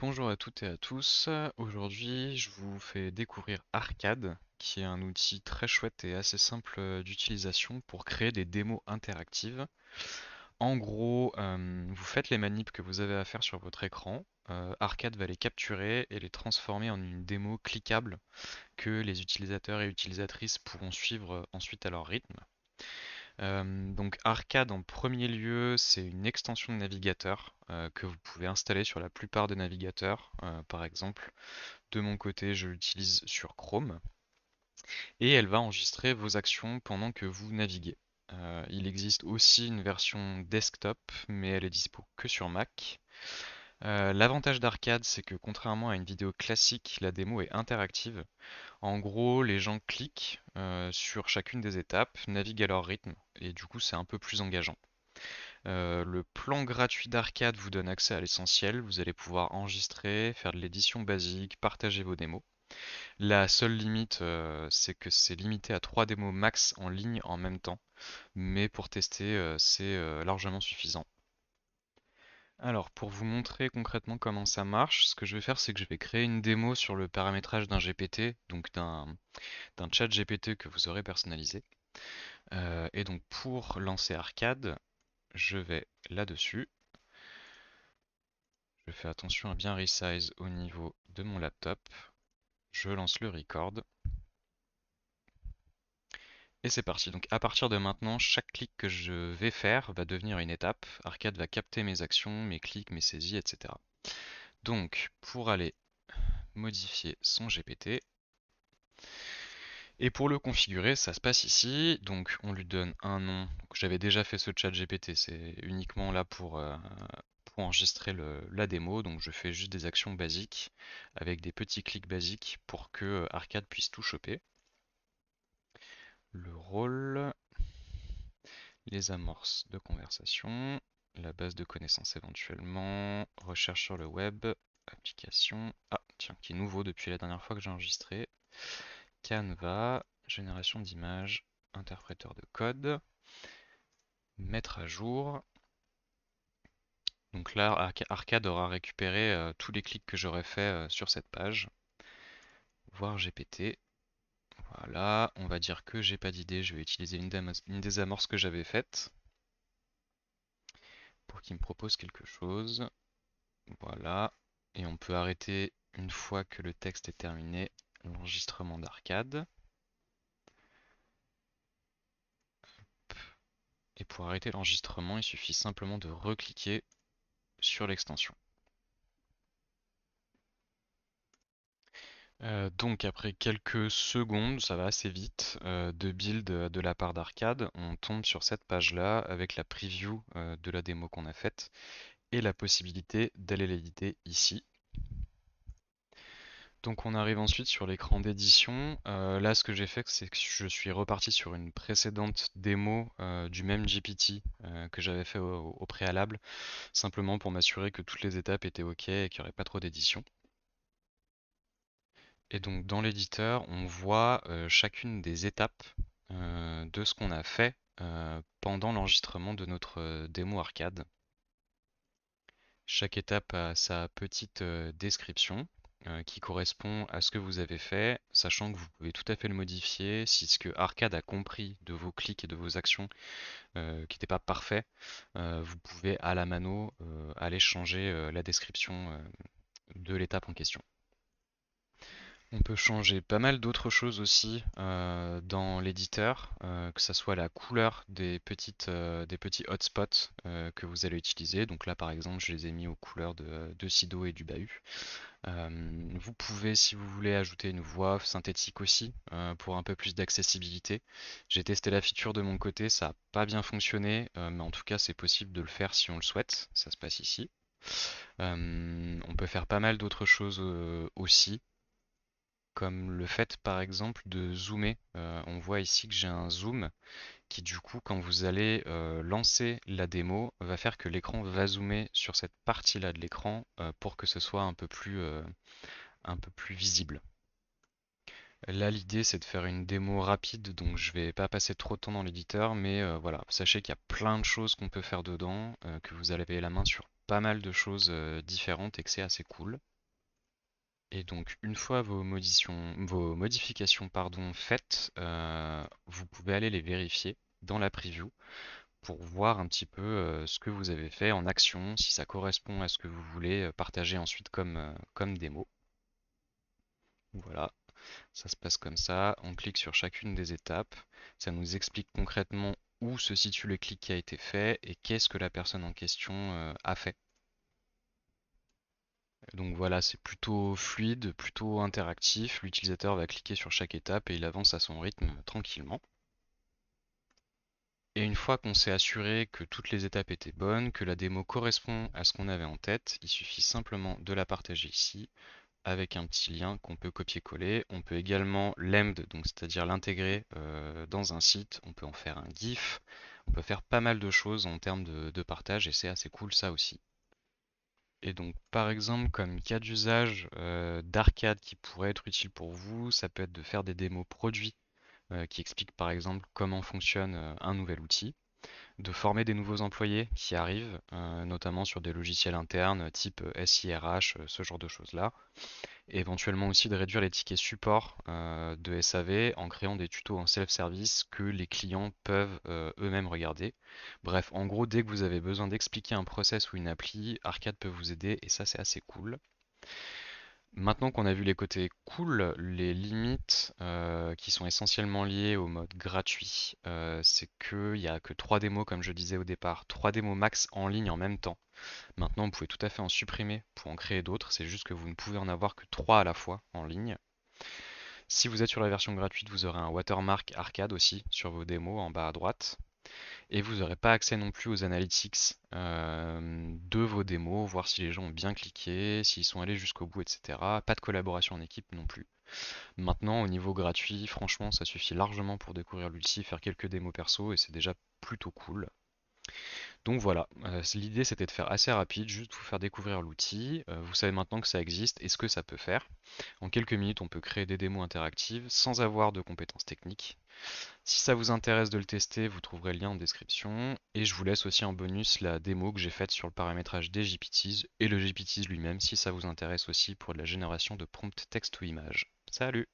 Bonjour à toutes et à tous. Aujourd'hui, je vous fais découvrir Arcade, qui est un outil très chouette et assez simple d'utilisation pour créer des démos interactives. En gros, vous faites les manips que vous avez à faire sur votre écran. Arcade va les capturer et les transformer en une démo cliquable que les utilisateurs et utilisatrices pourront suivre ensuite à leur rythme. Donc Arcade en premier lieu, c'est une extension de navigateur que vous pouvez installer sur la plupart des navigateurs. Par exemple, de mon côté, je l'utilise sur Chrome et elle va enregistrer vos actions pendant que vous naviguez. Il existe aussi une version desktop, mais elle est dispo que sur Mac. L'avantage d'Arcade, c'est que contrairement à une vidéo classique, la démo est interactive. En gros, les gens cliquent sur chacune des étapes, naviguent à leur rythme, et du coup c'est un peu plus engageant. Le plan gratuit d'Arcade vous donne accès à l'essentiel, vous allez pouvoir enregistrer, faire de l'édition basique, partager vos démos. La seule limite, c'est que c'est limité à 3 démos max en ligne en même temps, mais pour tester, c'est largement suffisant. Alors, pour vous montrer concrètement comment ça marche, ce que je vais faire, c'est que je vais créer une démo sur le paramétrage d'un GPT, donc d'un chat GPT que vous aurez personnalisé. Et donc pour lancer Arcade, je vais là-dessus. Je fais attention à bien resize au niveau de mon laptop. Je lance le record. Et c'est parti. Donc à partir de maintenant, chaque clic que je vais faire va devenir une étape. Arcade va capter mes actions, mes clics, mes saisies, etc. Donc pour aller modifier son GPT, et pour le configurer, ça se passe ici. Donc on lui donne un nom. J'avais déjà fait ce chat GPT, c'est uniquement là pour enregistrer la démo. Donc je fais juste des actions basiques avec des petits clics basiques pour que Arcade puisse tout choper. Le rôle, les amorces de conversation, la base de connaissances éventuellement, recherche sur le web, application. Ah, tiens, qui est nouveau depuis la dernière fois que j'ai enregistré. Canva, génération d'images, interpréteur de code, mettre à jour. Donc là, Arcade aura récupéré tous les clics que j'aurais fait sur cette page. Voir GPT. Voilà, on va dire que j'ai pas d'idée, je vais utiliser une des amorces que j'avais faites pour qu'il me propose quelque chose. Voilà, et on peut arrêter une fois que le texte est terminé l'enregistrement d'Arcade. Et pour arrêter l'enregistrement, il suffit simplement de recliquer sur l'extension. Donc après quelques secondes, ça va assez vite, de build de la part d'Arcade, on tombe sur cette page-là avec la preview de la démo qu'on a faite et la possibilité d'aller l'éditer ici. Donc on arrive ensuite sur l'écran d'édition. Là, ce que j'ai fait, c'est que je suis reparti sur une précédente démo du même GPT que j'avais fait au préalable, simplement pour m'assurer que toutes les étapes étaient OK et qu'il n'y aurait pas trop d'édition. Et donc dans l'éditeur, on voit chacune des étapes de ce qu'on a fait pendant l'enregistrement de notre démo arcade. Chaque étape a sa petite description qui correspond à ce que vous avez fait, sachant que vous pouvez tout à fait le modifier si ce que Arcade a compris de vos clics et de vos actions qui n'était pas parfait, vous pouvez à la mano aller changer la description de l'étape en question. On peut changer pas mal d'autres choses aussi dans l'éditeur, que ce soit la couleur des petits hotspots que vous allez utiliser. Donc là par exemple je les ai mis aux couleurs de Sido et du Bahut. Vous pouvez, si vous voulez, ajouter une voix synthétique aussi pour un peu plus d'accessibilité. J'ai testé la feature de mon côté, ça n'a pas bien fonctionné, mais en tout cas c'est possible de le faire si on le souhaite. Ça se passe ici. On peut faire pas mal d'autres choses aussi comme le fait par exemple de zoomer. On voit ici que j'ai un zoom qui du coup quand vous allez lancer la démo va faire que l'écran va zoomer sur cette partie-là de l'écran pour que ce soit un peu plus visible. Là l'idée c'est de faire une démo rapide donc je vais pas passer trop de temps dans l'éditeur mais voilà, sachez qu'il y a plein de choses qu'on peut faire dedans, que vous avez la main sur pas mal de choses différentes et que c'est assez cool. Et donc, une fois vos modifications pardon, faites, vous pouvez aller les vérifier dans la preview pour voir un petit peu ce que vous avez fait en action, si ça correspond à ce que vous voulez partager ensuite comme démo. Voilà, ça se passe comme ça. On clique sur chacune des étapes. Ça nous explique concrètement où se situe le clic qui a été fait et qu'est-ce que la personne en question a fait. Donc voilà, c'est plutôt fluide, plutôt interactif. L'utilisateur va cliquer sur chaque étape et il avance à son rythme tranquillement. Et une fois qu'on s'est assuré que toutes les étapes étaient bonnes, que la démo correspond à ce qu'on avait en tête, il suffit simplement de la partager ici avec un petit lien qu'on peut copier-coller. On peut également l'embed, donc c'est-à-dire l'intégrer dans un site. On peut en faire un GIF. On peut faire pas mal de choses en termes de partage et c'est assez cool ça aussi. Et donc, par exemple, comme cas d'usage d'arcade qui pourrait être utile pour vous, ça peut être de faire des démos produits qui expliquent par exemple comment fonctionne un nouvel outil, de former des nouveaux employés qui arrivent, notamment sur des logiciels internes type SIRH, ce genre de choses-là, et éventuellement aussi de réduire les tickets support de SAV en créant des tutos en self-service que les clients peuvent eux-mêmes regarder. Bref, en gros, dès que vous avez besoin d'expliquer un process ou une appli, Arcade peut vous aider et ça c'est assez cool. Maintenant qu'on a vu les côtés cool, les limites qui sont essentiellement liées au mode gratuit, c'est qu'il n'y a que 3 démos comme je disais au départ, 3 démos max en ligne en même temps. Maintenant, vous pouvez tout à fait en supprimer pour en créer d'autres, c'est juste que vous ne pouvez en avoir que 3 à la fois en ligne. Si vous êtes sur la version gratuite, vous aurez un watermark arcade aussi sur vos démos en bas à droite. Et vous n'aurez pas accès non plus aux analytics de vos démos, voir si les gens ont bien cliqué, s'ils sont allés jusqu'au bout, etc. Pas de collaboration en équipe non plus. Maintenant, au niveau gratuit, franchement, ça suffit largement pour découvrir l'outil, faire quelques démos perso et c'est déjà plutôt cool. Donc voilà, l'idée c'était de faire assez rapide, juste vous faire découvrir l'outil. Vous savez maintenant que ça existe et ce que ça peut faire. En quelques minutes, on peut créer des démos interactives sans avoir de compétences techniques. Si ça vous intéresse de le tester, vous trouverez le lien en description. Et je vous laisse aussi en bonus la démo que j'ai faite sur le paramétrage des GPTs et le GPTs lui-même si ça vous intéresse aussi pour de la génération de prompts texte ou image. Salut!